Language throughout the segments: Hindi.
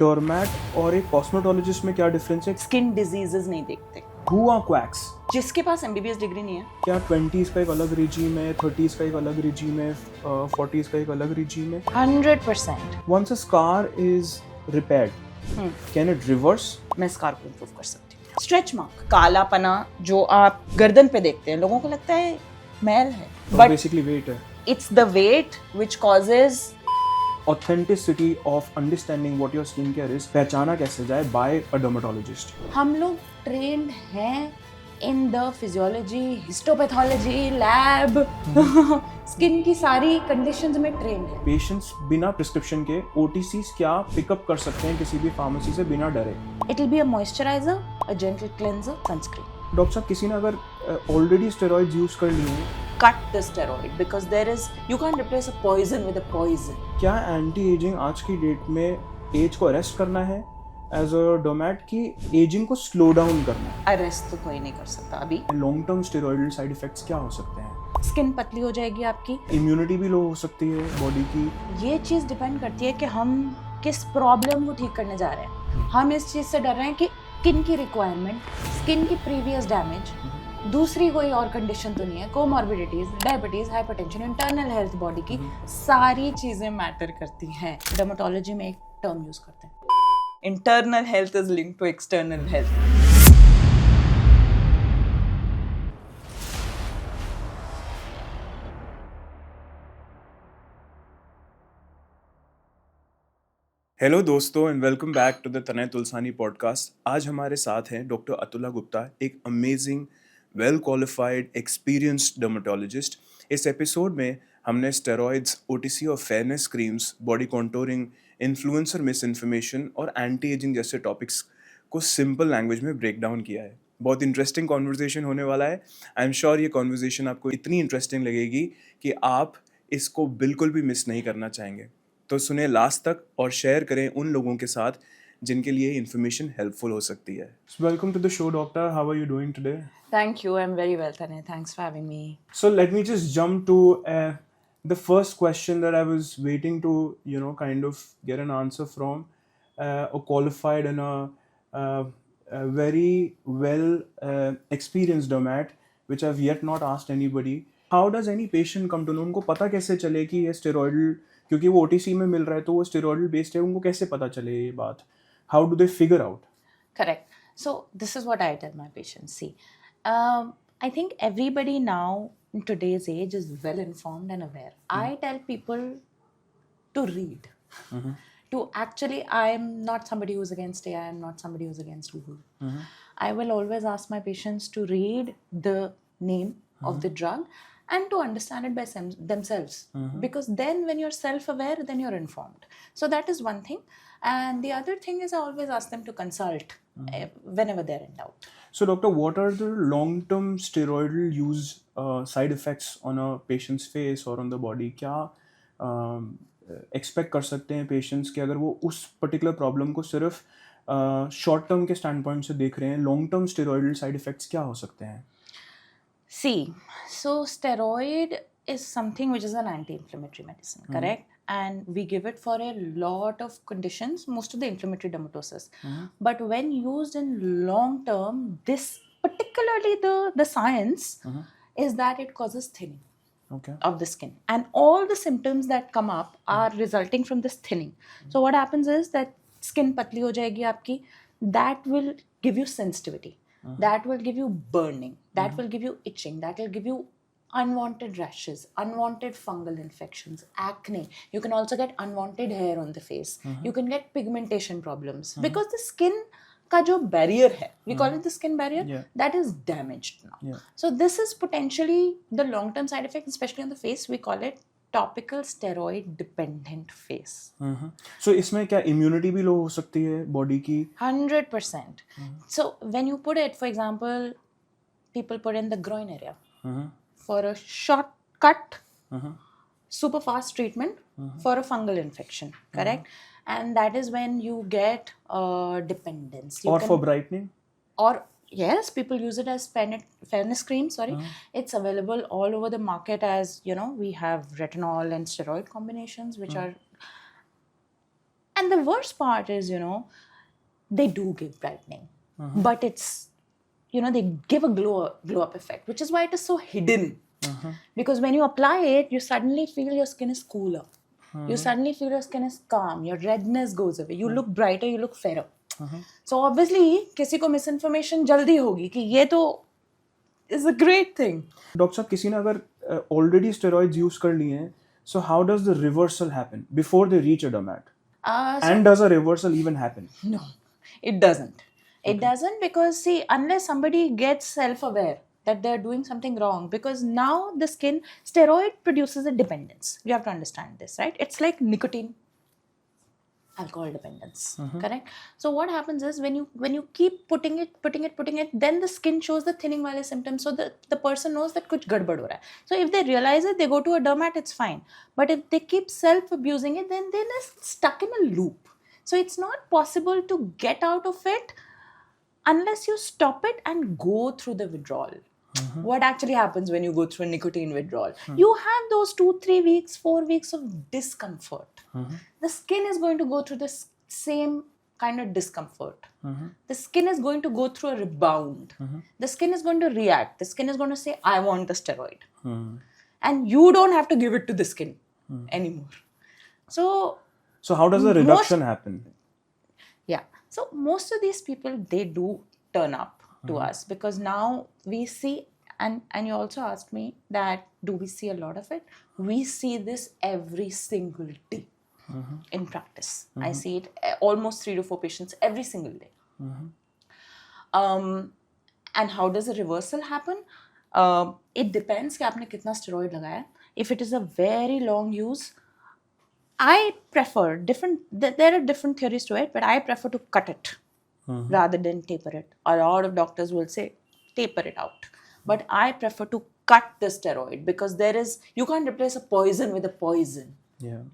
डोरमैट और एक कॉस्मेटोलॉजिस्ट में क्या डिफरेंस है? स्किन डिजीजेस नहीं देखते। Who are quacks? जिसके पास एमबीबीएस डिग्री नहीं है। क्या 20s का एक अलग रिजीम है, 30s का एक अलग रिजीम है, 40s का एक अलग रिजीम है? 100%। Once a scar is repaired, can it reverse? मैं स्कार को इम्प्रूव कर सकती हूँ। स्ट्रेच मार्क, कालापना जो आप गर्दन पे देखते हैं, लोगों को लगता है मैल है, बट बेसिकली वेट है। It's the weight which causes authenticity of understanding what your skin care is पहचाना कैसे जाए बाय अ डर्मेटोलॉजिस्ट? हम लोग ट्रेंड हैं in the physiology, histopathology, lab, skin की सारी कंडीशंस में ट्रेंड है। पेशेंट्स बिना प्रिस्क्रिप्शन के ओटीसीज क्या पिकअप कर सकते हैं किसी भी फार्मेसी से बिना डरे? It will be a moisturiser, a gentle cleanser, sunscreen. Doctor साहब, किसी ने अगर ऑलरेडी स्टेरॉइड्स यूज कर लिए हैं, cut the steroid because you can't replace a poison with a poison. क्या एंटी एजिंग आज की डेट में एज को अरेस्ट करना है एज अ डोमैट की एजिंग को स्लो डाउन करना है? अरेस्ट तो कोई नहीं कर सकता अभी। Long term steroidal side effects क्या हो सकते हैं? स्किन पतली हो जाएगी आपकी, इम्यूनिटी भी लो हो सकती है बॉडी की। ये चीज़ डिपेंड करती है कि हम किस प्रॉब्लम को ठीक करने जा रहे हैं। हम इस चीज़ से डर रहे हैं कि स्किन की रिक्वायरमेंट, स्किन की प्रीवियस डैमेज, दूसरी कोई और कंडीशन तो नहीं है, comorbidities, diabetes, hypertension, internal health body की सारी चीजें मैटर करती हैं। डर्मेटोलॉजी में एक टर्म यूज करते हैं, internal health is linked to external health. Hello दोस्तों and welcome back to the Tanay Tulsani podcast. आज हमारे साथ हैं डॉक्टर अतुला गुप्ता, एक amazing well qualified experienced dermatologist. इस एपिसोड में हमने स्टेरॉइड्स, ओटीसी और fairness creams, body contouring, influencer miss information और एंटी एजिंग जैसे टॉपिक्स को सिंपल लैंग्वेज में ब्रेक डाउन किया है। बहुत इंटरेस्टिंग कॉन्वर्जेशन होने वाला है। आई एम श्योर ये कॉन्वर्जेशन आपको इतनी इंटरेस्टिंग लगेगी कि आप इसको बिल्कुल भी मिस नहीं करना चाहेंगे। तो सुने लास्ट तक और शेयर करें उन लोगों के साथ जिनके लिए इन्फॉर्मेशन हेल्पफुल हो सकती है। Welcome to the show doctor, how are you doing today? Thank you, I'm very well, Tanay. Thanks for having me. So let me just jump to the first question that I was waiting to, kind of get an answer from a qualified and a very well experienced dermat, which I've yet not asked anybody. How does any patient come to know? उनको पता कैसे चले कि ये स्टेरॉइडल, क्योंकि वो ओटीसी में मिल रहा है तो वो स्टेरॉइडल बेस्ड है, उनको कैसे पता चले ये बात? How do they figure out? Correct. So this is what I tell my patients. See, I think everybody now in today's age is well informed and aware. I tell people to read. To actually, I'm not somebody who's against AI. I'm not somebody who's against Google. I will always ask my patients to read the name of the drug and to understand it by themselves. Because then when you're self-aware, then you're informed. So that is one thing. And the other thing is I always ask them to consult whenever they're in doubt. So doctor, what are the long-term steroidal use side effects on a patient's face or on the body? क्या एक्सपेक्ट कर सकते हैं पेशेंट्स कि अगर वो उस पर्टिकुलर प्रॉब्लम को सिर्फ शॉर्ट टर्म के स्टैंड पॉइंट से देख रहे हैं, long term steroidal side effects क्या हो सकते हैं? See, so steroid is something which is an anti-inflammatory medicine, correct? And we give it for a lot of conditions, most of the inflammatory dermatosis. But when used in long term, this particularly the science is that it causes thinning of the skin. And all the symptoms that come up are resulting from this thinning. So what happens is that skin patli ho jayegi aapki, that will give you sensitivity. That will give you burning, that will give you itching, that will give you unwanted rashes, unwanted fungal infections, acne. You can also get unwanted hair on the face. You can get pigmentation problems because the skin ka jo barrier hai, we call it the skin barrier, that is damaged now. So this is potentially the long term side effect, especially on the face. We call it topical steroid dependent face. So इसमें क्या इम्यूनिटी भी लो हो सकती है बॉडी की? 100%. So when you put it, for example, people put in the groin area for a short cut, super fast treatment for a fungal infection, correct? And that is when you get dependence. Or for brightening? Or yes, people use it as fairness cream. It's available all over the market as, we have retinol and steroid combinations which are, And the worst part is, they do give brightening, but it's, they give a glow up effect, which is why it is so hidden. Because when you apply it, you suddenly feel your skin is cooler. You suddenly feel your skin is calm. Your redness goes away. You look brighter. You look fairer. So obviously, किसी को misinformation जल्दी होगी कि ये तो is a great thing. Doctor साहब, किसी ने अगर ऑलरेडी स्टेरॉइड्स यूज कर लिए हैं, so how does the reversal happen before they reach a dermat? And does a reversal even happen? No, it doesn't. It doesn't, because see, unless somebody gets self-aware that they're doing something wrong, because now the skin, steroid produces a dependence. You have to understand this, right? It's like nicotine, alcohol dependence, correct? So what happens is when you keep putting it, then the skin shows the thinning wale symptoms, so the person knows that kuch gadbad ho raha hai. So if they realize it, they go to a dermat, it's fine. But if they keep self abusing it, then they're stuck in a loop. So it's not possible to get out of it unless you stop it and go through the withdrawal. What actually happens when you go through a nicotine withdrawal? You have those 2-3 weeks, 4 weeks of discomfort. The skin is going to go through the same kind of discomfort. The skin is going to go through a rebound. The skin is going to react. The skin is going to say, I want the steroid. And you don't have to give it to the skin anymore. So how does the reduction happen? Yeah. So most of these people, they do turn up to us, because now we see, and you also asked me that do we see a lot of it? We see this every single day in practice. I see it almost 3 to 4 patients every single day. And how does a reversal happen? It depends कि आपने कितना steroid लगाया. If it is a very long use, I prefer there are different theories to it, but I prefer to cut it rather than taper it. A lot of doctors will say taper it out, but I prefer to cut the steroid, because you can't replace a poison with a poison.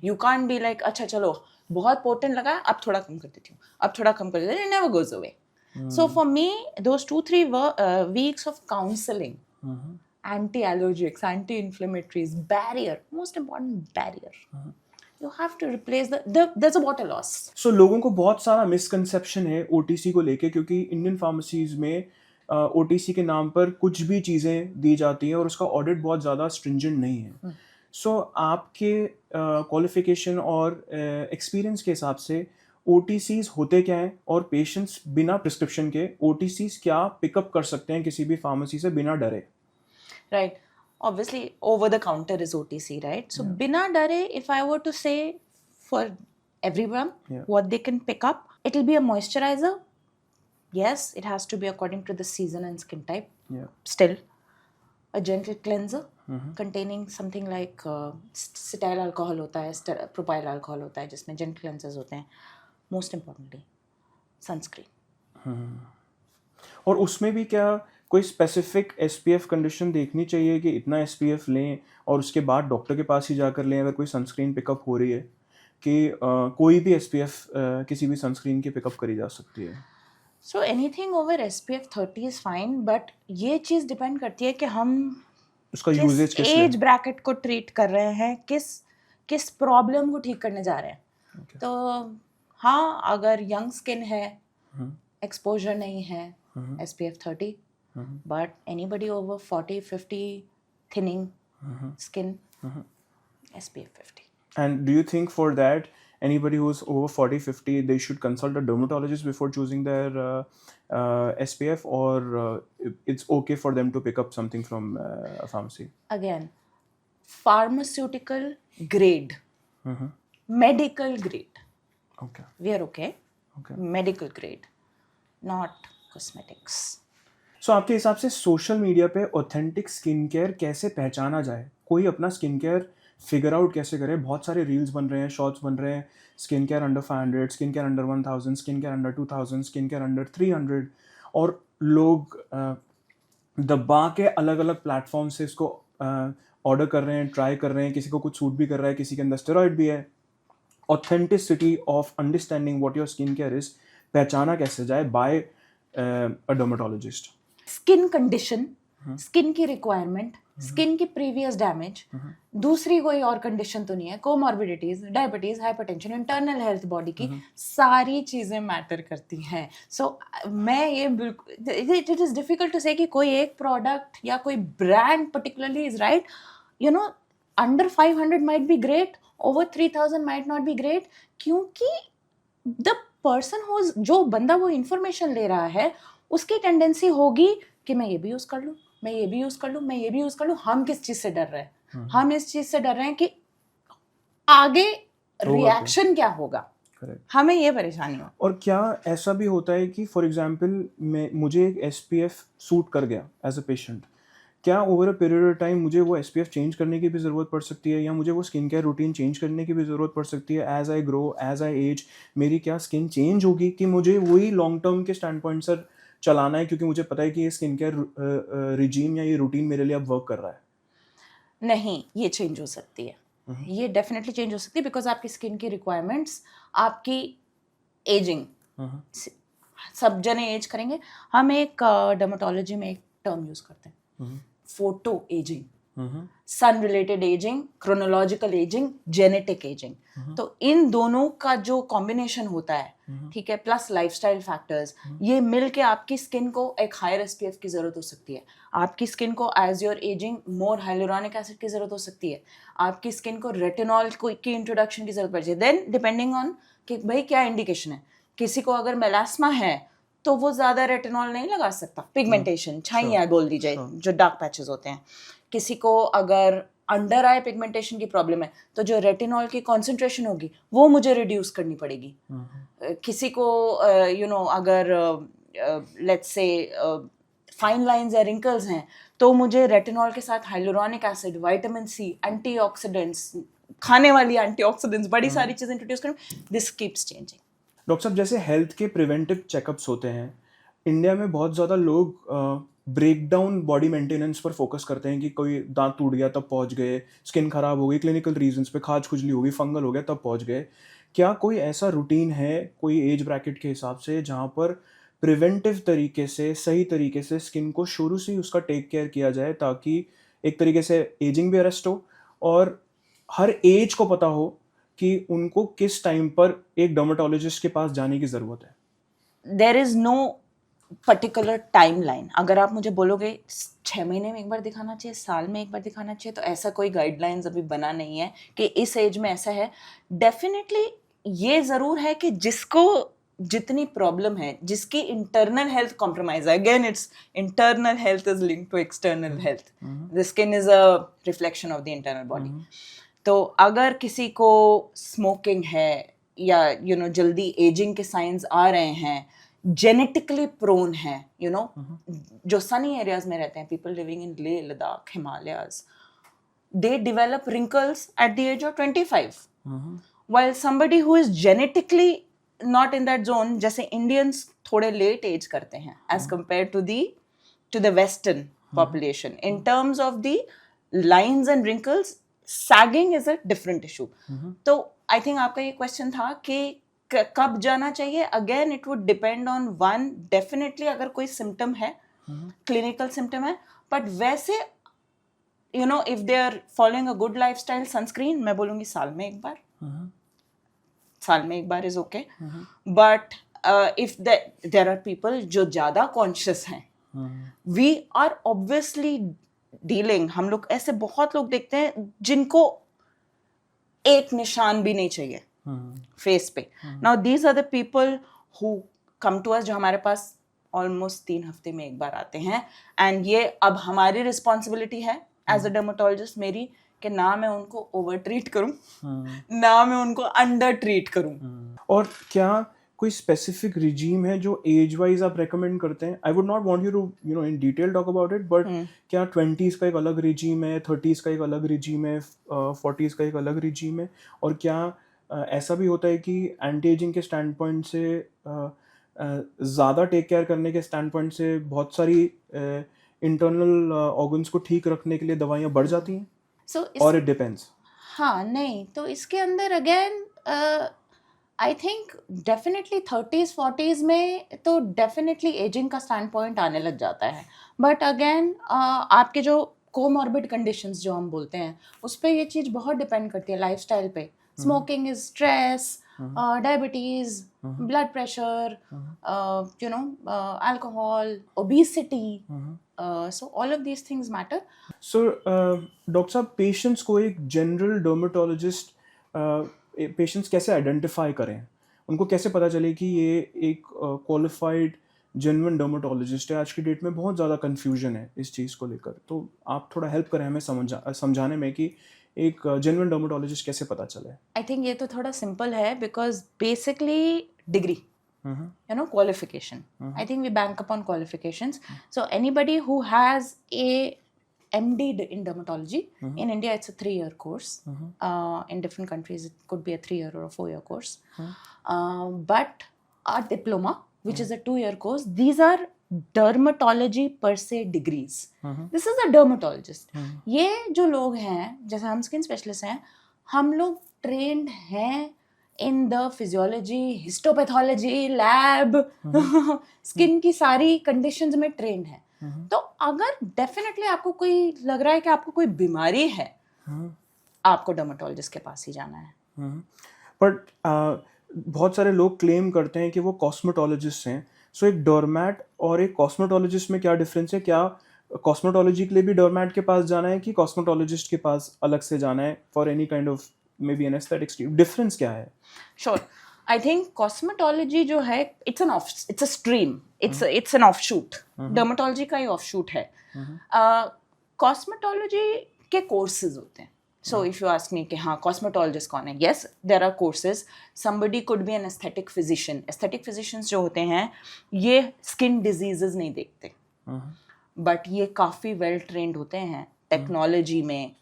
You can't be like, अच्छा चलो बहुत potent लगा, अब थोड़ा कम कर देती हूँ, अब थोड़ा कम कर देती हूँ. It never goes away. So for me, those 2-3 weeks of counseling, anti-allergics, anti-inflammatories, barrier, most important barrier. You have to replace there's a water loss. So लोगों को बहुत सारा misconception है OTC को लेके, क्योंकि इंडियन फार्मेसीज में OTC के नाम पर कुछ भी चीज़ें दी जाती हैं और उसका ऑडिट बहुत ज़्यादा stringent नहीं है. So आपके क्वालिफिकेशन और एक्सपीरियंस के हिसाब से OTCs होते क्या हैं, और पेशेंट्स बिना प्रिस्क्रिप्शन के OTCs क्या पिकअप कर सकते हैं किसी भी फार्मेसी से बिना डरे? Right. Obviously, over the counter is OTC, right? So, bina dare, if I were to say for everyone, what they can pick up, it'll be a moisturizer. Yes, it has to be according to the season and skin type. Still, a gentle cleanser containing something like cetyl alcohol होता है, propyl alcohol होता है, जिसमें gentle cleansers होते हैं. Most importantly, sunscreen. और उसमें भी क्या कोई स्पेसिफिक SPF कंडीशन देखनी चाहिए कि इतना SPF लें और उसके बाद डॉक्टर के पास ही जाकर लें अगर कोई सनस्क्रीन पिकअप हो रही है, कि कोई भी SPF किसी भी सनस्क्रीन की पिकअप करी जा सकती है? So anything over SPF 30 is fine, but ये चीज़ डिपेंड करती है कि हम उसका यूजेज किस एज ब्रैकेट को ट्रीट कर रहे हैं, किस प्रॉब्लम को ठीक करने जा रहे हैं. तो हाँ, अगर यंग स्किन है, एक्सपोजर नहीं है, SPF 30. But anybody over 40-50 thinning skin, SPF 50. And do you think for that anybody who's over 40-50 they should consult a dermatologist before choosing their SPF, or it's okay for them to pick up something from a pharmacy? Again, pharmaceutical grade, medical grade. Okay. We are okay. Medical grade, not cosmetics. So आपके हिसाब से सोशल मीडिया पे ऑथेंटिक स्किन केयर कैसे पहचाना जाए? कोई अपना स्किन केयर फिगर आउट कैसे करे? बहुत सारे रील्स बन रहे हैं, शॉर्ट्स बन रहे हैं, skin care under 500, skin care under 1000, skin care under 2000, skin care under 300, और लोग दबा के अलग अलग प्लेटफॉर्म से इसको ऑर्डर कर रहे हैं, ट्राई कर रहे हैं. किसी को कुछ सूट भी कर रहा है, किसी के अंदर स्टेरॉइड भी है. Authenticity of understanding what your skin care is पहचाना कैसे जाए बाय अ डर्मेटोलॉजिस्ट? Skin condition स्किन की रिक्वायरमेंट, स्किन की प्रीवियस डैमेज, दूसरी कोई और कंडीशन तो नहीं है, comorbidities, diabetes, hypertension, internal health body की सारी चीजें मैटर करती हैं. सो मैं ये बिल्कुल, इट इज डिफिकल्ट टू से कि कोई एक प्रोडक्ट या कोई brand particularly is right. You know, under 500 might be great, over 3000 might not be great, क्योंकि द पर्सन जो बंदा वो इंफॉर्मेशन ले रहा है उसकी टेंडेंसी होगी कि मैं ये भी यूज कर लूँ, मैं ये भी यूज कर लूँ, मैं ये भी यूज कर लूँ. हम किस चीज से डर रहे हैं? हम इस चीज से डर रहे हैं कि आगे रिएक्शन क्या होगा. हमें ये परेशानी हो. और क्या ऐसा भी होता है कि फॉर एग्जांपल मुझे एक SPF सूट कर गया एज अ पेशेंट, क्या over a period of time मुझे वो SPF चेंज करने की भी ज़रूरत पड़ सकती है, या मुझे वो स्किन केयर रूटीन चेंज करने की भी ज़रूरत पड़ सकती है? As I grow, as I age, मेरी क्या स्किन चेंज होगी कि मुझे वही लॉन्ग टर्म के स्टैंड पॉइंट से चलाना है, क्योंकि मुझे पता है कि ये स्किन केयर रिजीम या ये रूटीन मेरे लिए अब वर्क कर रहा है? नहीं, ये चेंज हो सकती है. ये डेफिनेटली चेंज हो सकती है, बिकॉज आपकी स्किन की रिक्वायरमेंट्स, आपकी एजिंग, सब जने एज करेंगे. हम एक डर्मेटोलॉजी में एक टर्म यूज करते हैं, photo ageing, sun related ageing, chronological ageing, genetic ageing. तो इन दोनों का जो कॉम्बिनेशन होता है, ठीक है, प्लस लाइफस्टाइल फैक्टर्स, ये मिल के आपकी स्किन को एक हायर SPF की जरूरत हो सकती है. आपकी स्किन को as your ageing more hyaluronic acid की जरूरत हो सकती है. आपकी स्किन को रेटिनॉल की इंट्रोडक्शन की जरूरत पड़ जाए. देन डिपेंडिंग ऑन कि भाई क्या इंडिकेशन है. किसी को अगर मेलास्मा है तो वो ज्यादा रेटिनॉल नहीं लगा सकता. पिगमेंटेशन, छाइयाँ बोल दीजिए, जो डार्क पैचेस होते हैं. किसी को अगर अंडर आई पिगमेंटेशन की प्रॉब्लम है तो जो रेटिनॉल की कॉन्सेंट्रेशन होगी वो मुझे रिड्यूस करनी पड़ेगी. किसी को अगर लेट्स से फाइन लाइंस या रिंकल्स हैं तो मुझे रेटिनॉल के साथ hyaluronic acid, vitamin C, antioxidants, खाने वाली एंटीऑक्सीडेंट्स, बड़ी सारी चीजें इंट्रोड्यूस करूँ. This keeps changing. डॉक्टर साहब, जैसे हेल्थ के प्रिवेंटिव चेकअप्स होते हैं, इंडिया में बहुत ज़्यादा लोग ब्रेकडाउन बॉडी मेंटेनेंस पर फोकस करते हैं कि कोई दांत टूट गया तब पहुंच गए, स्किन खराब हो गई, क्लिनिकल रीजंस पे खाज खुजली हो गई, फंगल हो गया तब पहुंच गए. क्या कोई ऐसा रूटीन है कोई एज ब्रैकेट के हिसाब से जहां पर प्रिवेंटिव तरीके से, सही तरीके से स्किन को शुरू से ही उसका टेक केयर किया जाए, ताकि एक तरीके से एजिंग भी अरेस्ट हो और हर एज को पता हो कि उनको किस टाइम पर एक डर्मेटोलॉजिस्ट के पास जाने की ज़रूरत है? There is no particular timeline. अगर आप मुझे बोलोगे 6 महीने में एक बार दिखाना चाहिए, साल में एक बार दिखाना चाहिए, तो ऐसा कोई गाइडलाइंस अभी बना नहीं है कि इस एज में ऐसा है. डेफिनेटली ये ज़रूर है कि जिसको जितनी प्रॉब्लम है, जिसकी इंटरनल हेल्थ कॉम्प्रोमाइज है, again it's internal health is linked to external health. The skin is a reflection of the internal body. तो अगर किसी को स्मोकिंग है या जल्दी एजिंग के साइंस आ रहे हैं, जेनेटिकली प्रोन है, जो सनी एरियाज में रहते हैं, people living in Leh Ladakh, Himalayas, they develop wrinkles at the age of 25. while somebody who is genetically not in that zone, जैसे इंडियंस थोड़े लेट एज करते हैं as compared to the western population, in terms of the lines and wrinkles, sagging is a different issue. तो I think आपका ये क्वेश्चन था कि कब जाना चाहिए. Again it would depend on one, definitely अगर कोई सिम्टम है, क्लिनिकल सिम्टम है, बट वैसे if they are following a good lifestyle, sunscreen मैं बोलूंगी साल में एक बार. साल में एक बार is okay. But if there are people जो ज्यादा कॉन्शियस हैं, वी आर ऑब्वियसली डीलिंग, हम लोग ऐसे बहुत लोग देखते हैं जिनको एक निशान भी नहीं चाहिए फेस पे. Now these are the people who come to us, जो हमारे पास ऑलमोस्ट 3 हफ्ते में एक बार आते हैं. एंड ये अब हमारी रिस्पॉन्सिबिलिटी है एज अ डर्मेटोलॉजिस्ट मेरी, कि ना मैं उनको ओवर ट्रीट करूं, ना मैं उनको अंडर ट्रीट करूं. और क्या कोई स्पेसिफिक रिजीम है जो एज वाइज आप रेकमेंड करते हैं? I would not want you to in detail talk about it, but क्या 20s का एक अलग रिजीम है, 30s का एक अलग रिजीम है, 40s का एक अलग रिजीम है? और क्या ऐसा भी होता है कि एंटी एजिंग के स्टैंड पॉइंट से, ज़्यादा टेक केयर करने के स्टैंड पॉइंट से बहुत सारी इंटरनल ऑर्गन्स को ठीक रखने के लिए दवाइयाँ बढ़ जाती हैं? और इट डिपेंड्स. हाँ, नहीं, तो इसके अंदर again I think definitely 30s 40s में तो डेफिनेटली एजिंग का स्टैंड पॉइंट आने लग जाता है, बट अगेन आपके जो कोमॉर्बिड कंडीशंस जो हम बोलते हैं उस पर ये चीज़ बहुत डिपेंड करती है लाइफस्टाइल पे. Smoking is stress, diabetes, blood pressure, you know, alcohol, obesity, so all of these things matter. So doctor साहब, पेशेंट्स को एक जनरल डर्मेटोलॉजिस्ट, पेशेंट्स कैसे आइडेंटिफाई करें? उनको कैसे पता चले कि ये एक क्वालिफाइड जेन्युइन डर्मेटोलॉजिस्ट है? आज की डेट में बहुत ज़्यादा कन्फ्यूजन है इस चीज़ को लेकर, तो आप थोड़ा हेल्प करें हमें समझाने में कि एक जेन्युइन डर्मेटोलॉजिस्ट कैसे पता चले. आई थिंक ये तो थोड़ा सिंपल है because basically degree, you know, qualification. I think we bank upon qualifications. So anybody who has a MD in dermatology, in India it's a 3-year course. In different countries it could be a 3-year or a 4-year course. But a diploma, which is a 2-year course, these are dermatology per se degrees. This is a dermatologist. ये जो लोग हैं, जैसे हम स्किन स्पेशलिस्ट हैं, हम लोग ट्रेंड हैं in the physiology, histopathology, lab, skin की सारी कंडीशंस में ट्रेंड है. तो अगर डेफिनेटली आपको कोई लग रहा है कि आपको कोई बीमारी है, आपको डर्मेटोलॉजिस्ट के पास ही जाना है. बट बहुत सारे लोग क्लेम करते हैं कि वो कॉस्मेटोलॉजिस्ट हैं. सो एक डोरमैट और एक कॉस्मेटोलॉजिस्ट में क्या डिफरेंस है? क्या कॉस्मेटोलॉजी के लिए भी डोरमैट के पास जाना है कि कॉस्मेटोलॉजिस्ट के पास अलग से जाना है for any kind of maybe an aesthetics? Difference क्या है? Sure. I think cosmetology जो है, it's a stream. It's an offshoot. Dermatology का ही offshoot है. Cosmetology के courses होते हैं. So if you ask me कि हाँ cosmetologist कौन है? Yes, there are courses. Somebody could be an aesthetic physician. Aesthetic physicians जो होते हैं ये skin diseases नहीं देखते, but ये काफ़ी well trained होते हैं टेक्नोलॉजी में,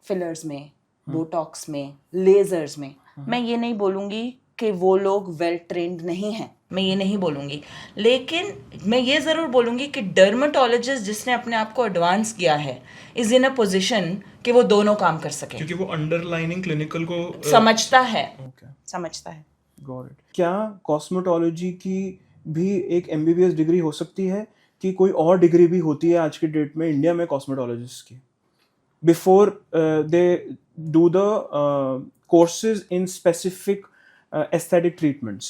फिलर्स में, बोटॉक्स में, लेजर्स में. मैं ये नहीं बोलूँगी कि वो लोग वेल ट्रेंड नहीं हैं, मैं ये नहीं बोलूँगी, लेकिन मैं ये ज़रूर बोलूँगी कि डर्मेटोलॉजिस्ट जिसने अपने आप को एडवांस किया है इज़ इन अ पोजिशन कि वो दोनों काम कर सके, क्योंकि वो अंडरलाइनिंग क्लिनिकल को समझता है. समझता है. Got it. क्या कॉस्मेटोलॉजी की भी एक MBBS डिग्री हो सकती है कि कोई और डिग्री भी होती है आज की डेट में इंडिया में कॉस्मेटोलॉजिस्ट की, before they do the courses in specific aesthetic treatments?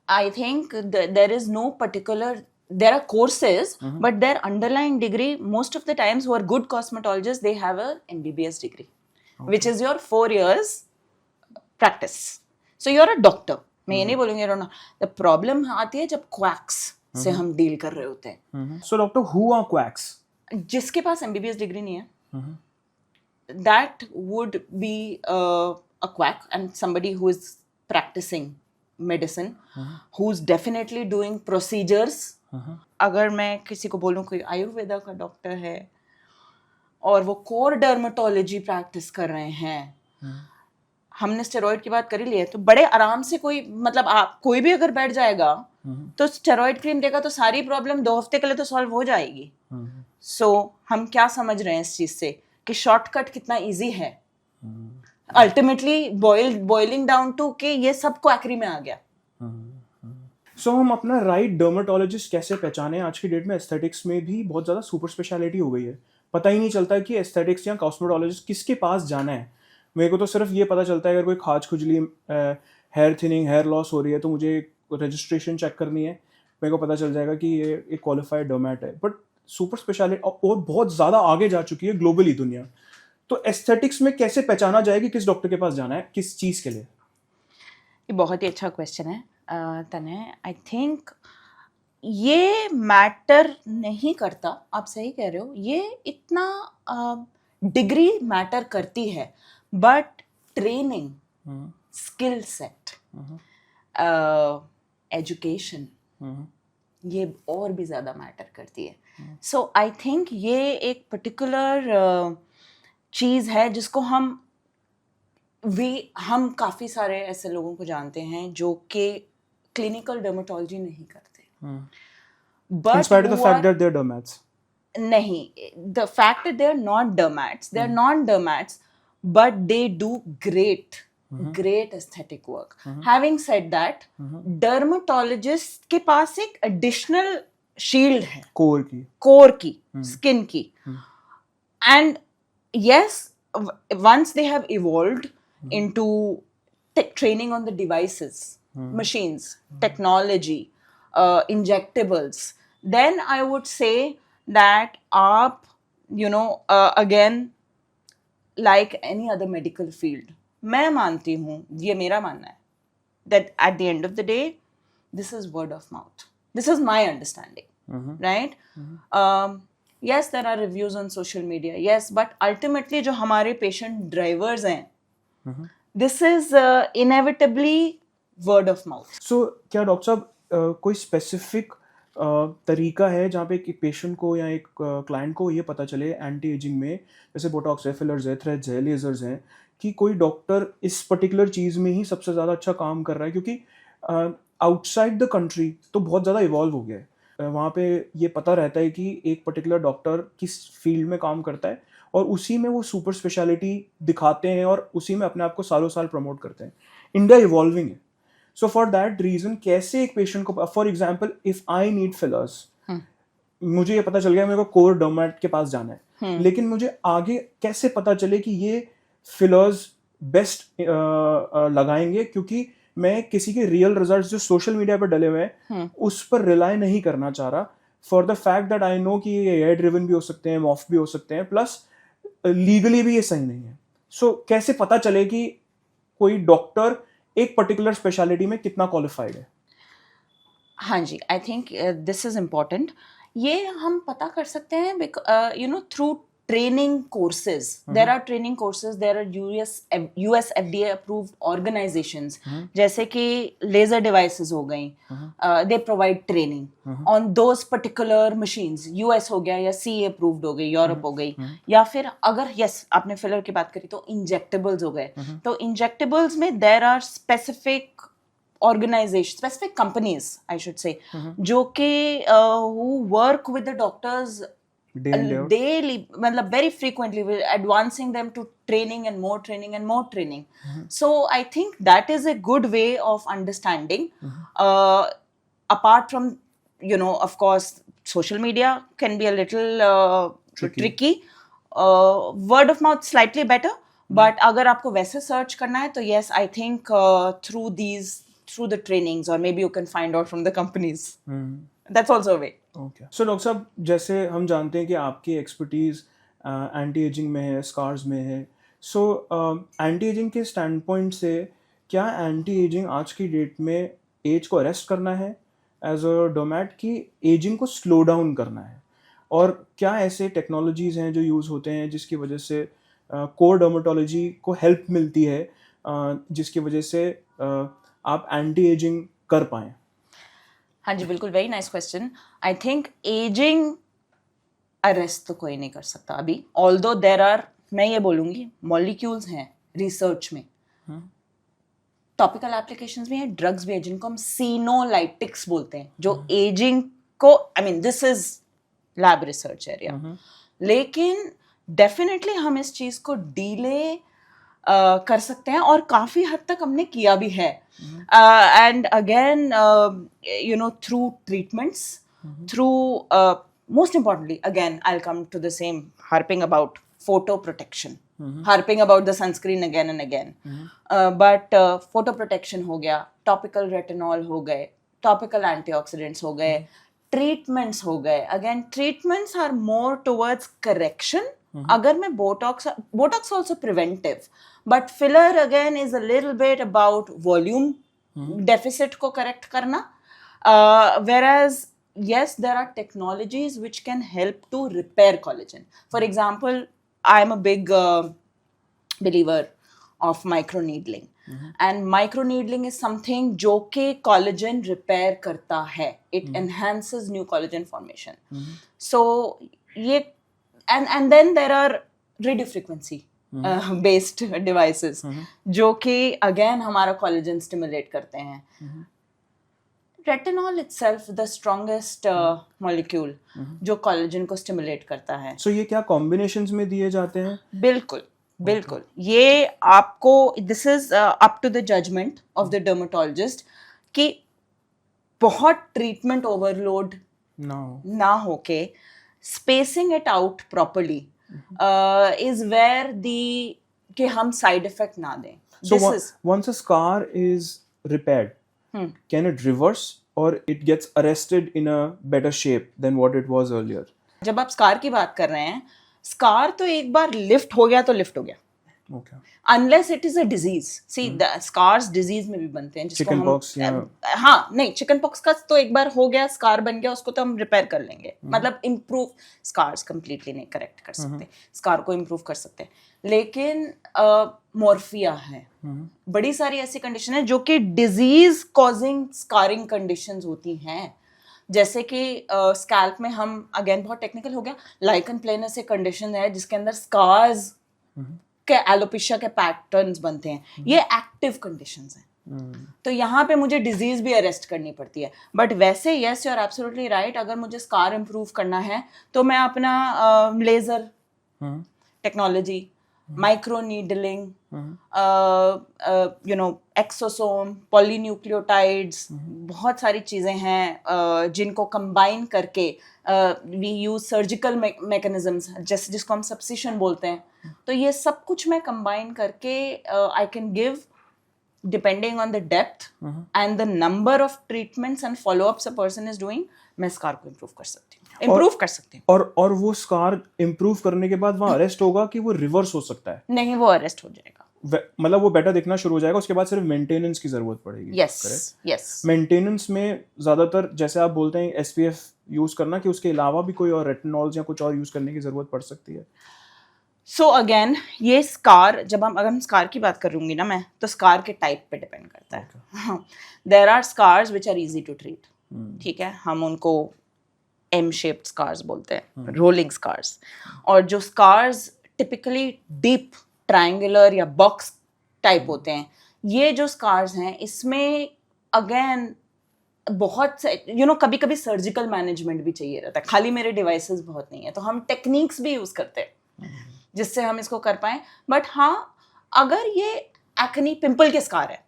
I think there is no particular, there are courses, but their underlying degree, most of the times who are good cosmetologists, they have a MBBS degree, which is your 4 years practice. So you're a doctor. मैं ये नहीं बोलूँगी रोना. The problem आती है जब quacks से हम डील कर रहे होते हैं. So doctor, who are quacks? जिसके पास MBBS डिग्री नहीं है, that would be a quack, and somebody who is practicing medicine, who's definitely doing procedures. अगर मैं किसी को बोलूँ कोई आयुर्वेदा का डॉक्टर है और वो कोर डर्मेटोलॉजी प्रैक्टिस कर रहे हैं, हमने स्टेरॉइड की बात कर ही ली है, तो बड़े आराम से कोई, मतलब आप कोई भी अगर बैठ जाएगा तो स्टेरॉइड क्रीम देगा तो सारी प्रॉब्लम 2 हफ्ते के लिए तो सॉल्व हो जाएगी. सो हम क्या समझ रहे हैं इस चीज से कि शॉर्टकट कितना इजी है, अल्टीमेटली बॉइलिंग डाउन टू कि ये सब क्वैकरी में आ गया. सो हम अपना राइट डर्मेटोलॉजिस्ट कैसे पहचाने? आज की डेट में एस्थेटिक्स में भी बहुत ज़्यादा सुपर स्पेशलिटी हो गई है, पता ही नहीं चलता कि एस्थेटिक्स या कॉस्मेटोलॉजिस्ट किसके पास जाना है. मेरे को तो सिर्फ ये पता चलता है अगर कोई खाज खुजली, हेयर थिनिंग, हेयर लॉस हो रही है तो मुझे रजिस्ट्रेशन चेक करनी है, मेरे को पता चल जाएगा कि ये एक क्वालिफाइड डर्मेट है. बट सुपर स्पेशलिटी और बहुत ज़्यादा आगे जा चुकी है ग्लोबली दुनिया, तो एस्थेटिक्स में कैसे पहचाना जाए कि किस डॉक्टर के पास जाना है, किस चीज़ के लिए? ये बहुत ही अच्छा क्वेश्चन है तने. आई थिंक ये मैटर नहीं करता, आप सही कह रहे हो, ये इतना डिग्री मैटर करती है, but training, skill set, education, ये और भी ज़्यादा मैटर करती है. सो आई थिंक ये एक पर्टिकुलर चीज़ है जिसको हम काफ़ी सारे ऐसे लोगों को जानते हैं जो कि क्लिनिकल डर्मेटोलॉजी नहीं करते, In spite of the fact that they're dermats. नहीं, the fact that they are not dermats, they are non-dermats, but they do great great aesthetic work. Having said that, dermatologist के पास एक additional shield है core की skin की, and yes, once they have evolved into training on the devices, machines, technology, injectables, then I would say that आप again, like any other medical field, मैं मानती हूँ, ये मेरा मानना है, that at the end of the day, this is word of mouth. This is my understanding, right? Yes, there are reviews on social media, yes, but ultimately जो हमारे patient drivers हैं, this is inevitably word of mouth. So क्या डॉक्टर साहब कोई स्पेसिफिक तरीका है जहाँ पे एक पेशेंट को या एक क्लाइंट को ये पता चले एंटी एजिंग में, जैसे बोटॉक्स है, फिलर्स है, थ्रेड्स है, लेजर्स हैं, कि कोई डॉक्टर इस पर्टिकुलर चीज़ में ही सबसे ज़्यादा अच्छा काम कर रहा है? क्योंकि आउटसाइड द कंट्री तो बहुत ज़्यादा इवॉल्व हो गया है, वहाँ पे ये पता रहता है कि एक पर्टिकुलर डॉक्टर किस फील्ड में काम करता है और उसी में वो सुपर स्पेशलिटी दिखाते हैं और उसी में अपने आप को सालों साल प्रमोट करते हैं. इंडिया इवॉल्विंग है. सो फॉर दैट रीजन कैसे एक पेशेंट को, for example if I need fillers, मुझे ये पता चल गया मेरे को कोर डर्मेट के पास जाना है, लेकिन मुझे आगे कैसे पता चले कि ये फिलर्स बेस्ट लगाएंगे, क्योंकि मैं किसी के रियल रिजल्ट्स जो सोशल मीडिया पर डले हुए हैं उस पर रिलाई नहीं करना चाह रहा, for the fact that I know कि ये एयर ड्रिवन भी हो सकते हैं, मॉफ भी हो सकते हैं, प्लस लीगली भी ये सही नहीं है. सो कैसे पता चले कि कोई डॉक्टर एक पर्टिकुलर स्पेशलिटी में कितना क्वालिफाइड है? हाँ जी, I think this is important. ये हम पता कर सकते हैं through training courses. There are training courses, there are US FDA approved organizations, जैसे कि laser devices हो गई, they provide training on those particular machines. US हो गया या CE approved हो गई, Europe हो गई, या फिर अगर yes आपने filler की बात करी तो injectables हो गए. तो injectables में there are specific organizations, specific companies I should say, जो कि who work with the doctors daily, मतलब very frequently, we're advancing them to training and more training and more training. So I think that is a good way of understanding. Apart from, of course, social media can be a little tricky. Word of mouth slightly better, but अगर आपको वैसे search करना है तो yes, I think through the trainings, or maybe you can find out from the companies. That's also a way. Okay. So doctor साहब, जैसे हम जानते हैं कि आपकी एक्सपर्टीज़ एंटी एजिंग में है, स्कार्स में है. सो एंटी एजिंग के स्टैंड पॉइंट से क्या एंटी एजिंग आज की डेट में एज को अरेस्ट करना है एज अ डोमेट, की एजिंग को स्लो डाउन करना है? और क्या ऐसे टेक्नोलॉजीज़ हैं जो यूज़ होते हैं जिसकी वजह से कोर डर्मेटोलॉजी को हेल्प मिलती है, जिसकी वजह से आप एंटी एजिंग कर पाएँ? हाँ जी, बिल्कुल, very nice question. I think ageing arrest तो कोई नहीं कर सकता अभी, ऑल्दो देयर आर, मैं ये बोलूँगी, मॉलिक्यूल्स हैं रिसर्च में, टॉपिकल एप्लीकेशंस भी हैं, ड्रग्स भी हैं, जिनको हम सीनोलाइटिक्स बोलते हैं, जो एजिंग को, I mean this is lab research area, लेकिन डेफिनेटली हम इस चीज़ को डीले कर सकते हैं और काफ़ी हद तक हमने किया भी है. And again, through treatments, through most importantly, again, I'll come to the same, harping about photo protection, harping about the sunscreen again and again. But photo protection हो गया, topical retinol हो गए, topical antioxidants हो गए, treatments हो गए. Again, treatments are more towards correction. अगर मैं botox also preventive, but filler again is a little bit about volume deficit को correct करना, whereas yes, there are technologies which can help to repair collagen. For example, I am a big believer of microneedling, and microneedling is something जो कि collagen repair करता है. It enhances new collagen formation. So ये and then there are radio frequency based devices जो कि again हमारा collagen stimulate करते हैं. Retinol itself the strongest molecule जो collagen को stimulate करता है. So ये क्या combinations में दिए जाते हैं? बिल्कुल. बिल्कुल, ये आपको this is up to the judgement of the dermatologist कि बहुत ट्रीटमेंट ओवरलोड ना होके spacing it out properly is where the कि हम साइड इफेक्ट ना दें. So once a scar is repaired, can it reverse or it gets arrested in a better shape than what it was earlier? जब आप स्कार की बात कर रहे हैं, स्कार तो एक बार लिफ्ट हो गया तो लिफ्ट हो गया. Okay. Unless it is a disease. See the scars disease में भी बनते हैं जिसको Chicken हम pox या हाँ नहीं, चिकन पॉक्स का तो एक बार हो गया, स्कार बन गया, उसको तो हम रिपेयर कर लेंगे. मतलब इम्प्रूव स्कार्स कंप्लीटली नहीं करेक्ट कर सकते, स्कार को इम्प्रूव कर सकते हैं. लेकिन मोर्फिया है, बड़ी सारी ऐसी कंडीशन है जो कि डिजीज कॉजिंग स्कारिंग कंडीशंस होती हैं. जैसे कि स्कैल्प में हम अगेन बहुत टेक्निकल हो गया, लाइकन प्लेनस एक कंडीशन है जिसके अंदर स्कार्स के एलोपेशिया के पैटर्न्स बनते हैं. ये एक्टिव कंडीशंस हैं. तो यहाँ पे मुझे डिजीज भी अरेस्ट करनी पड़ती है. बट वैसे yes you are absolutely right, अगर मुझे स्कार इम्प्रूव करना है तो मैं अपना laser technology, micro needling, exosome, polynucleotides, बहुत सारी चीज़ें हैं जिनको कंबाइन करके वी यूज सर्जिकल मैकेनिज्म्स, जैसे जिसको हम सब्सिशन बोलते हैं. तो ये सब कुछ मैं कंबाइन करके I can give, depending on the depth and the number of treatments and follow-ups a person is doing, मैं स्कार को इम्प्रूव कर सकती हूँ, इम्प्रूव कर सकती हूँ. और वो स्कार इम्प्रूव करने के बाद वहाँ अरेस्ट होगा कि वो रिवर्स हो सकता है? नहीं, वो अरेस्ट हो जाएगा. मतलब वो बेटर दिखना शुरू हो जाएगा, उसके बाद सिर्फ मेंटेनेंस की जरूरत पड़ेगी. यस. मेंटेनेंस में ज्यादातर जैसे आप बोलते हैं SPF यूज करना, कि उसके अलावा भी कोई और रेटिनॉल्स या कुछ और यूज करने की जरूरत पड़ सकती है? सो अगेन ये स्कार, जब अगर हम स्कार की बात करूंगी ना मैं, तो स्कार के टाइप पे डिपेंड करता है. There are scars which are easy to treat. ठीक है, हम उनको एम शेप्ड स्कार्स बोलते हैं, रोलिंग स्कार्स. और जो स्कार्स टिपिकली डीप ट्रायंगुलर या बॉक्स टाइप होते हैं, ये जो स्कार्स हैं इसमें अगेन बहुत से कभी कभी सर्जिकल मैनेजमेंट भी चाहिए रहता है. खाली मेरे डिवाइसेस बहुत नहीं है, तो हम टेक्निक्स भी यूज करते हैं जिससे हम इसको कर पाएं. बट हाँ, अगर ये एक्ने पिंपल के स्कार है,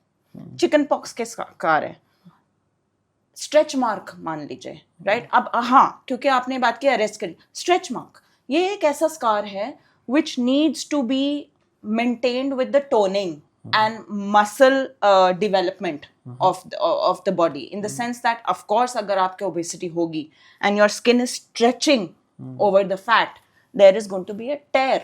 चिकन पॉक्स के स्कार है, स्ट्रेच मार्क मान लीजिए, राइट. अब हाँ, क्योंकि आपने बात की अरेस्ट करी, स्ट्रेच मार्क ये एक ऐसा स्कार है which needs to be maintained with the toning and muscle development of the body, in the sense that of course अगर आपके obesity होगी and your skin is stretching over the fat, there is going to be a tear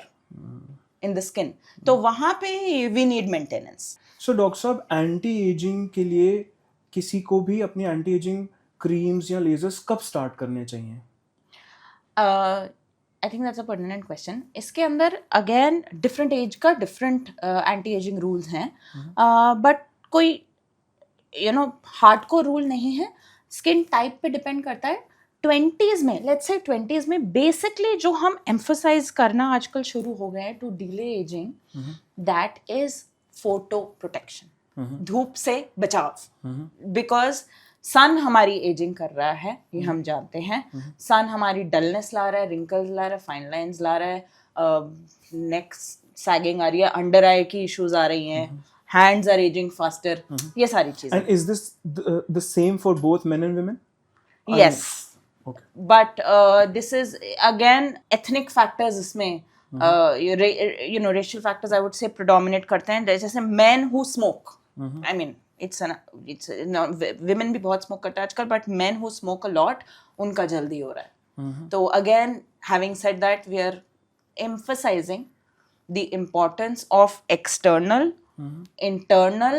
in the skin. तो वहाँ पे we need maintenance. So doctor साहब, एंटी एजिंग के लिए किसी को भी अपनी एंटी एजिंग क्रीम्स या लेजर्स कब स्टार्ट करने चाहिए? I think that's a pertinent question. इसके अंदर अगेन डिफरेंट एज का डिफरेंट एंटी एजिंग रूल्स हैं, बट कोई हार्डकोर रूल नहीं है. स्किन टाइप पे डिपेंड करता है. 20s में, लेट्स से 20s में बेसिकली जो हम एम्फोसाइज करना आजकल शुरू हो गए हैं to delay ageing, that is photo protection, धूप से बचाव. बिकॉज सन हमारी एजिंग कर रहा है, ये हम जानते हैं. सन हमारी डलनेस ला रहा है, रिंकल्स ला रहा है, फाइन लाइंस ला रहा है, नेक सैगिंग आ रही है, अंडर आई की इश्यूज आ रही हैं, हैंड्स आर एजिंग फास्टर, ये सारी चीजें. And is this the same for both men and women? Yes, but this is again ethnic factors इसमें, racial factors I would say predominate करते हैं. जैसे men who smoke, I mean women भी बहुत स्मोक करते हैं आजकल, but men who smoke a lot, उनका जल्दी हो रहा है. तो again having said that, we are emphasizing the importance of external, internal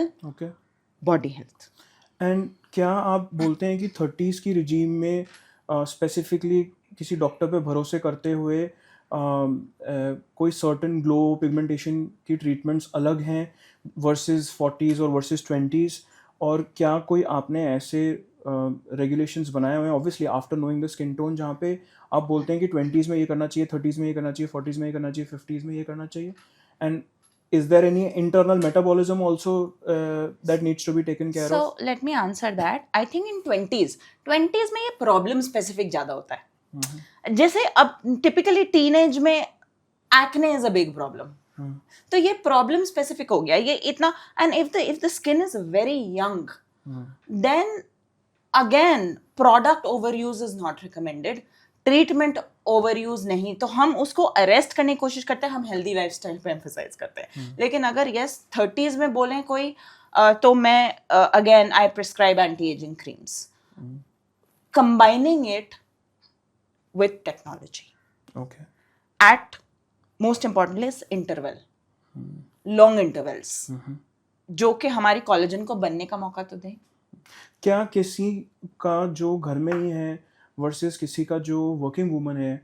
body health. And क्या आप बोलते हैं कि 30s की रिजीम में स्पेसिफिकली किसी डॉक्टर पे भरोसे करते हुए कोई सर्टेन ग्लो पिगमेंटेशन की ट्रीटमेंट्स अलग हैं वर्सेस 40s और वर्सेस 20s? और क्या कोई आपने ऐसे रेगुलेशंस बनाए हुए हैं, obviously after knowing the skin tone, जहाँ पे आप बोलते हैं कि 20s में ये करना चाहिए, 30s में ये करना चाहिए, 40s में ये करना चाहिए, 50s में ये करना चाहिए? And is there any internal metabolism also that needs to be taken care of? So let me answer that. I think in 20s में ये problem specific ज़्यादा होता है. जैसे अब typically teenage में acne is a big problem, तो ये प्रॉब्लम स्पेसिफिक हो गया ये इतना. And if the skin is very young, then again product over use is not recommended, treatment over use नहीं. तो हम उसको अरेस्ट करने की कोशिश करते हैं, हम हेल्दी लाइफस्टाइल पे एम्फेसाइज करते हैं. लेकिन अगर यस 30s में बोलें कोई, तो मैं again I prescribe anti ageing creams, combining it with technology. Okay. At most importantly is interval, long intervals, जो कि हमारी कोलेजन को बनने का मौका तो दे. क्या किसी का जो घर में ही है वर्सेस किसी का जो वर्किंग वुमन है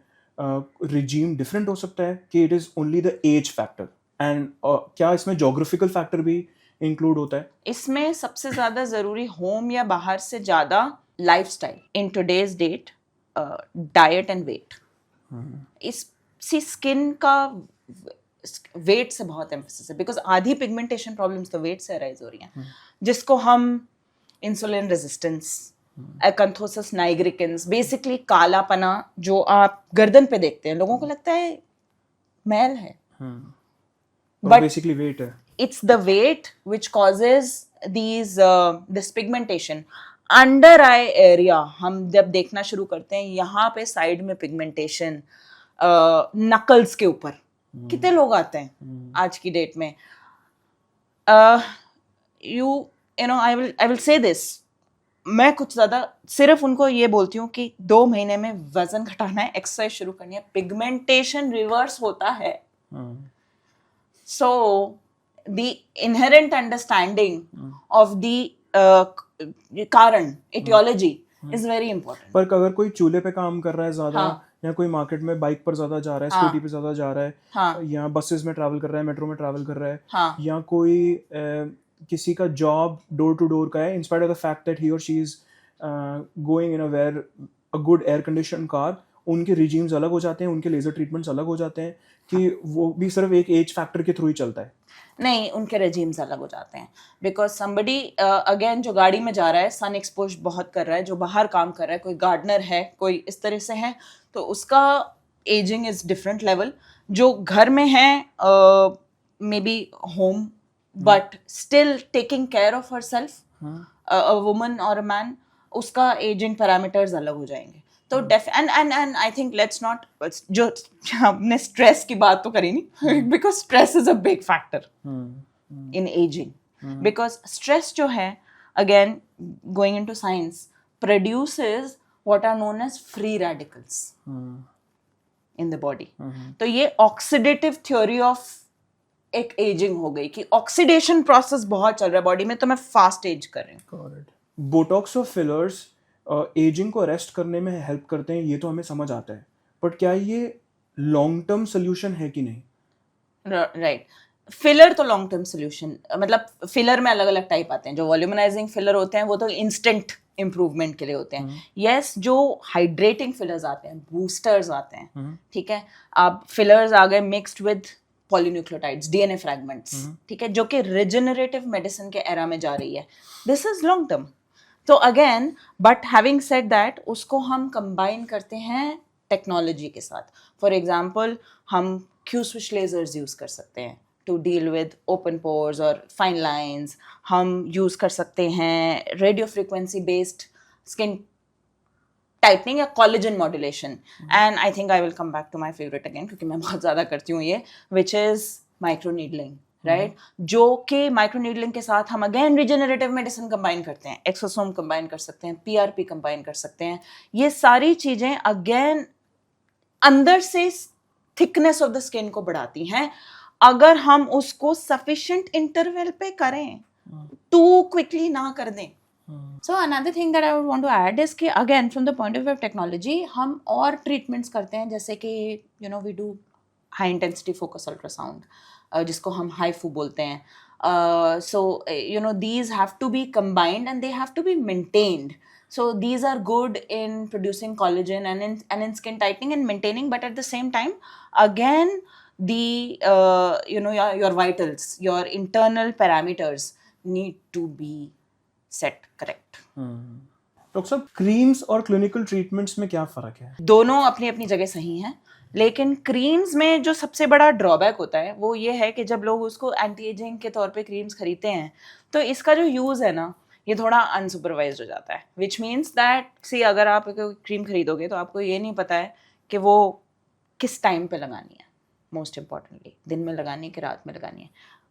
रिजीम डिफरेंट हो सकता है कि it is only the age factor and क्या इसमें जोग्राफिकल फैक्टर भी इंक्लूड होता है? इसमें सबसे ज्यादा जरूरी होम या बाहर से ज्यादा lifestyle in today's date, diet and weight. इस स्किन का वेट से बहुत एम्फेसिस है, बिकॉज आधी पिगमेंटेशन प्रॉब्लम्स तो वेट से अराइज हो रही हैं, जिसको हम insulin resistance, acanthosis nigricans, basically कालापना जो आप गर्दन पे देखते हैं, लोगों को लगता है मैल है, बट बेसिकली वेट है. it's the weight which causes these this pigmentation. Under eye area हम जब देखना शुरू करते हैं, यहाँ पे साइड में पिगमेंटेशन, नकल्स के ऊपर कितने लोग आते हैं आज की डेट में. You know I will say this, मैं कुछ ज्यादा सिर्फ उनको ये बोलती हूँ कि 2 महीने में वजन घटाना है, एक्सरसाइज शुरू करनी है, पिगमेंटेशन रिवर्स होता है. So the inherent understanding of the कारण, etiology is very important. पर अगर कोई चूल्हे पे काम कर रहा है ज्यादा, हाँ. या कोई मार्केट में बाइक पर ज्यादा जा रहा है, स्कूटी पे ज्यादा जा रहा है, हाँ. या बसेस में ट्रैवल कर रहा है, मेट्रो में ट्रैवल कर रहा है, हाँ. या कोई किसी का जॉब डोर टू डोर का है, in spite of the fact that he और she is going in a where a good air condition car, उनके रिजीम्स अलग हो जाते हैं, उनके लेजर ट्रीटमेंट्स अलग हो जाते हैं, कि वो भी सिर्फ एक एज फैक्टर के थ्रू ही चलता है. नहीं, उनके रेजिम्स अलग हो जाते हैं, बिकॉज समबडी अगेन जो गाड़ी में जा रहा है, सन एक्सपोज बहुत कर रहा है, जो बाहर काम कर रहा है, कोई गार्डनर है, कोई इस तरह से है, तो उसका एजिंग इज डिफरेंट लेवल. जो घर में है may be home but still taking care of her self, a woman और अ मैन, उसका एजिंग पैरामीटर्स अलग हो जाएंगे. तो and I think let's not, जो हमने स्ट्रेस की बात तो करी नहीं, because stress is a big factor in ageing, because stress जो है, again going into science, produces what are known as free radicals in the body. तो ये ऑक्सीडेटिव थ्योरी ऑफ एक एजिंग हो गई कि ऑक्सीडेशन प्रोसेस बहुत चल रहा है बॉडी में, तो मैं फास्ट एज कर रही हूँ. बोटॉक्स और फिलर्स एजिंग को अरेस्ट करने में हेल्प करते हैं, ये तो हमें समझ आता है, बट क्या ये लॉन्ग टर्म सोल्यूशन है कि नहीं? राइट. फिलर तो लॉन्ग टर्म सोल्यूशन, मतलब फिलर में अलग अलग टाइप आते हैं. जो वॉल्यूमनाइजिंग फिलर होते हैं वो तो इंस्टेंट इम्प्रूवमेंट के लिए होते हैं. यस, जो हाइड्रेटिंग फिलर्स आते हैं, बूस्टर्स आते हैं, ठीक है. अब फिलर्स आ गए mixed with polynucleotides, DNA fragments, ठीक है, जो कि रिजेनरेटिव मेडिसिन के एरा में जा रही है. This is long term. तो again, but having said that, उसको हम कंबाइन करते हैं टेक्नोलॉजी के साथ. फॉर एग्जाम्पल, हम क्यू स्विच लेजर्स यूज कर सकते हैं to deal with open pores और फाइन लाइंस. हम यूज कर सकते हैं radio frequency based skin tightening या collagen modulation. And I think I will come back to my favourite again, क्योंकि मैं बहुत ज़्यादा करती हूँ ये, विच इज़ माइक्रोनीडलिंग. राइट, जो कि माइक्रोनीडलिंग के साथ हम अगेन रिजेनरेटिव मेडिसिन कंबाइन करते हैं, एक्सोसोम कंबाइन कर सकते हैं, पीआरपी कंबाइन कर सकते हैं. ये सारी चीज़ें अगेन अंदर से थिकनेस ऑफ द स्किन को बढ़ाती हैं, अगर हम उसको सफिशिएंट इंटरवल पे करें, टू क्विकली ना कर दें. So another thing that I would want to add is कि again from the point of view of technology, हम और treatments करते हैं, जैसे कि you know we do high intensity focus ultrasound, जिसको हम HIFU बोलते हैं. So you know these have to be combined and they have to be maintained. So these are good in producing collagen and in skin tightening and maintaining, but at the same time, again, the you know your vitals, your internal parameters need to be set correct. Doctor साहब, क्रीम्स और क्लिनिकल ट्रीटमेंट्स में क्या फ़र्क है? दोनों अपनी अपनी जगह सही हैं, लेकिन क्रीम्स में जो सबसे बड़ा ड्रॉबैक होता है वो ये है कि जब लोग उसको एंटी एजिंग के तौर पे क्रीम्स खरीदते हैं तो इसका जो यूज़ है ना ये थोड़ा अनसुपरवाइज्ड हो जाता है, विच मीन्स दैट सी अगर आप क्रीम खरीदोगे तो आपको ये नहीं पता है कि वो किस टाइम पे लगानी है, मोस्ट इम्पॉर्टेंटली दिन में लगानी है कि रात में लगानी है,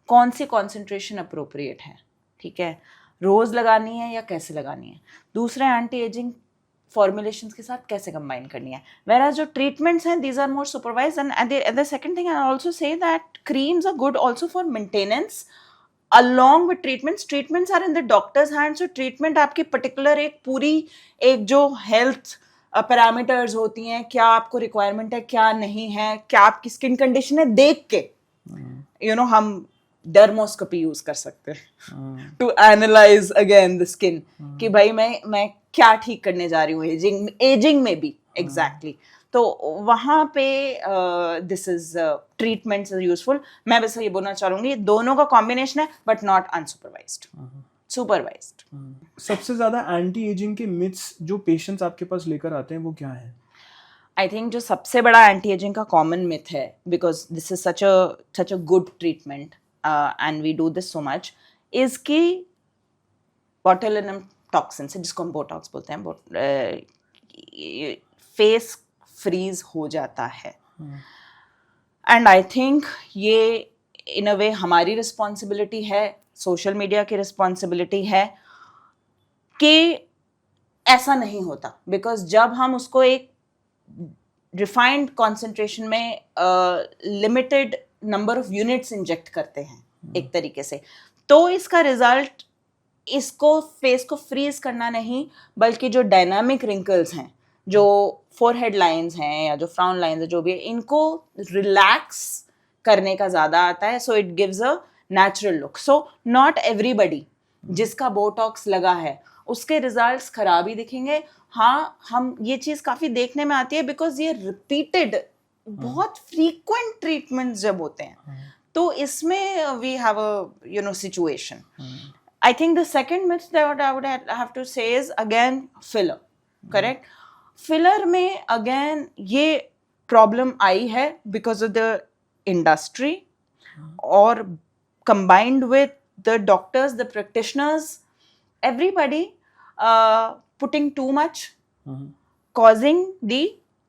कौन सी कॉन्सेंट्रेशन अप्रोप्रिएट है, ठीक है, रोज़ लगानी है या कैसे लगानी है, दूसरे एंटी एजिंग फॉर्मुलेशंस के साथ कैसे कंबाइन करनी है, whereas जो treatments हैं these are more supervised and the second thing I also say that creams are good also for maintenance along with treatments are in the doctor's hands, so treatment आपकी particular एक पूरी एक जो health पैरामीटर्स होती हैं, क्या आपको रिक्वायरमेंट है क्या नहीं है, क्या आपकी स्किन कंडीशन है, देख के हम डर्मोस्कोपी यूज कर सकते हैं to analyse again the skin कि भाई मैं क्या ठीक करने जा रही हूँ एजिंग में भी एग्जैक्टली तो वहाँ पे this is treatments is useful. मैं बस ये बोलना चाहूँगी दोनों का कॉम्बिनेशन है बट नॉट अनसुपरवाइज्ड, सुपरवाइज्ड। सबसे ज़्यादा एंटी एजिंग के मिथ्स जो पेशेंट्स आपके पास लेकर आते हैं वो क्या है? आई थिंक जो सबसे बड़ा एंटी एजिंग का कॉमन मिथ है, because this is such a good treatment and we do this so much, is कि बोटुलिनम टॉक्सिन से, जिसको हम बोटॉक्स बोलते हैं, फेस फ्रीज हो जाता है। एंड आई थिंक ये इन अ वे हमारी रिस्पॉन्सिबिलिटी है, सोशल मीडिया की रिस्पॉन्सिबिलिटी है कि ऐसा नहीं होता, बिकॉज जब हम उसको एक रिफाइंड कॉन्सेंट्रेशन में limited number of units inject करते हैं एक तरीके से, तो इसका रिजल्ट इसको फेस को फ्रीज करना नहीं बल्कि जो डायनामिक रिंकल्स हैं, जो फोरहेड लाइंस हैं या जो फ्राउन लाइंस है, जो भी है, इनको रिलैक्स करने का ज़्यादा आता है, so it gives a natural look. So not everybody जिसका बोटॉक्स लगा है उसके रिजल्ट्स खराब ही दिखेंगे। हाँ, हम ये चीज़ काफ़ी देखने में आती है बिकॉज ये रिपीटेड बहुत फ्रीक्वेंट ट्रीटमेंट्स जब होते हैं तो इसमें we have a situation. I think the second myth that I would have to say is again filler, correct? Filler में again ये problem आई है because of the industry or combined with the doctors, the practitioners, everybody putting too much, causing the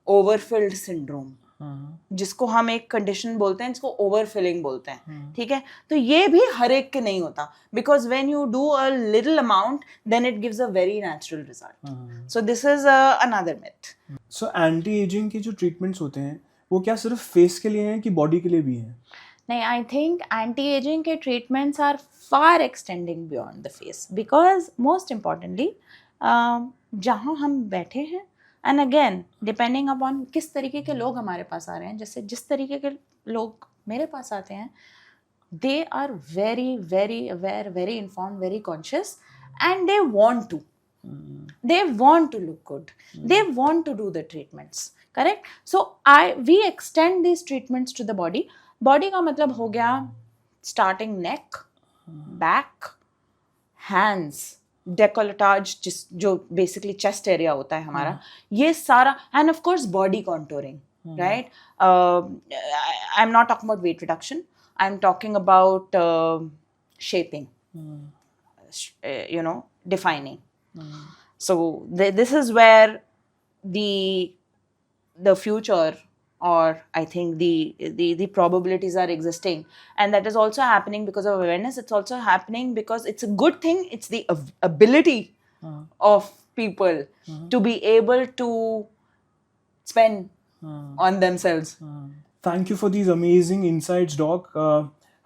overfilled syndrome, जिसको हम एक कंडीशन बोलते हैं, जिसको ओवरफिलिंग बोलते हैं, ठीक है। तो ये भी हर एक के नहीं होता, because when you do a little amount then it gives a very natural result. So this is another myth. So anti ageing के जो ट्रीटमेंट्स होते हैं वो क्या सिर्फ फेस के लिए हैं कि बॉडी के लिए भी हैं? नहीं, आई थिंक एंटी एजिंग के treatments are far extending beyond the face, because most importantly जहाँ हम बैठे हैं एंड अगेन डिपेंडिंग अपॉन किस तरीके के लोग हमारे पास आ रहे हैं, जैसे जिस तरीके के लोग मेरे पास आते हैं they are very very aware, very informed, very conscious and they want to look good, they want to do the treatments, correct. So we extend this treatments to the body. Body का मतलब हो गया starting neck, back, hands, decolletage जो बेसिकली चेस्ट एरिया होता है हमारा, ये सारा, and of course body contouring, right. I am not talking about weight reduction, I am talking about shaping, defining. So this is where the future, or I think the probabilities are existing, and that is also happening because of awareness. It's also happening because it's a good thing. It's the ability of people to be able to spend on themselves. Thank you for these amazing insights, Doc.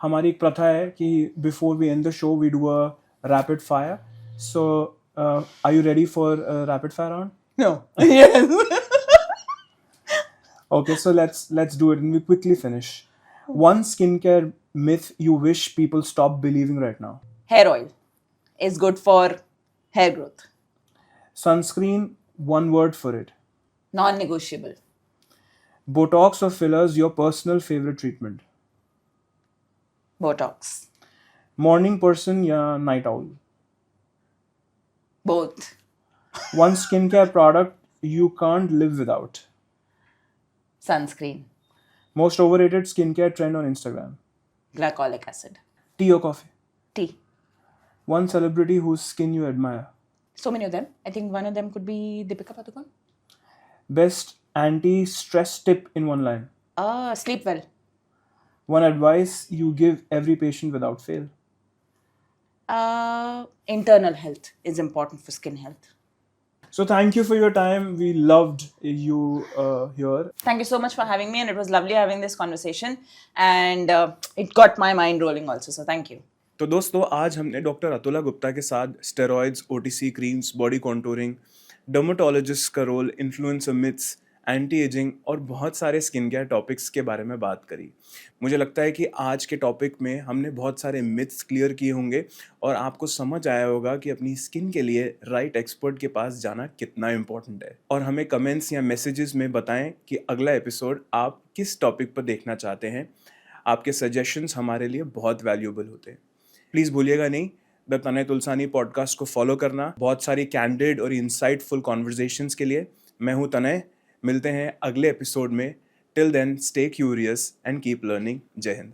हमारी एक प्रथा है कि before we end the show we do a rapid fire. So are you ready for a rapid fire round? No. Yes. Okay, so let's do it and we quickly finish. One skincare myth you wish people stop believing right now? Hair oil is good for hair growth. Sunscreen, one word for it. Non-negotiable. Botox or fillers, your personal favorite treatment? Botox. Morning person या night owl? Both. One skincare product you can't live without. Sunscreen, Most overrated skincare trend on Instagram. glycolic acid, Tea or coffee? tea. One celebrity whose skin you admire. So many of them. I think one of them could be Deepika Padukone. Best anti-stress tip in one line. Sleep well. One advice you give every patient without fail. Internal health is important for skin health. So thank you for your time. We loved you here. Thank you so much for having me, and it was lovely having this conversation. And it got my mind rolling also. So thank you. तो दोस्तों आज हमने डॉक्टर अतुला गुप्ता के साथ steroids, OTC creams, body contouring, dermatologist का role, influencer myths, anti ageing और बहुत सारे स्किन केयर टॉपिक्स के बारे में बात करी। मुझे लगता है कि आज के टॉपिक में हमने बहुत सारे मिथ्स क्लियर किए होंगे और आपको समझ आया होगा कि अपनी स्किन के लिए राइट एक्सपर्ट के पास जाना कितना इम्पोर्टेंट है। और हमें कमेंट्स या मैसेजेस में बताएं कि अगला एपिसोड आप किस टॉपिक पर देखना चाहते हैं। आपके सजेशंस हमारे लिए बहुत वैल्यूएबल होते हैं। प्लीज़ भूलिएगा नहीं द तने तुलसानी पॉडकास्ट को फॉलो करना, बहुत सारी कैंडिड और इंसाइटफुल कॉन्वर्जेशंस के लिए। मैं हूँ तनय, मिलते हैं अगले एपिसोड में। Till then stay curious and keep learning. जय हिंद।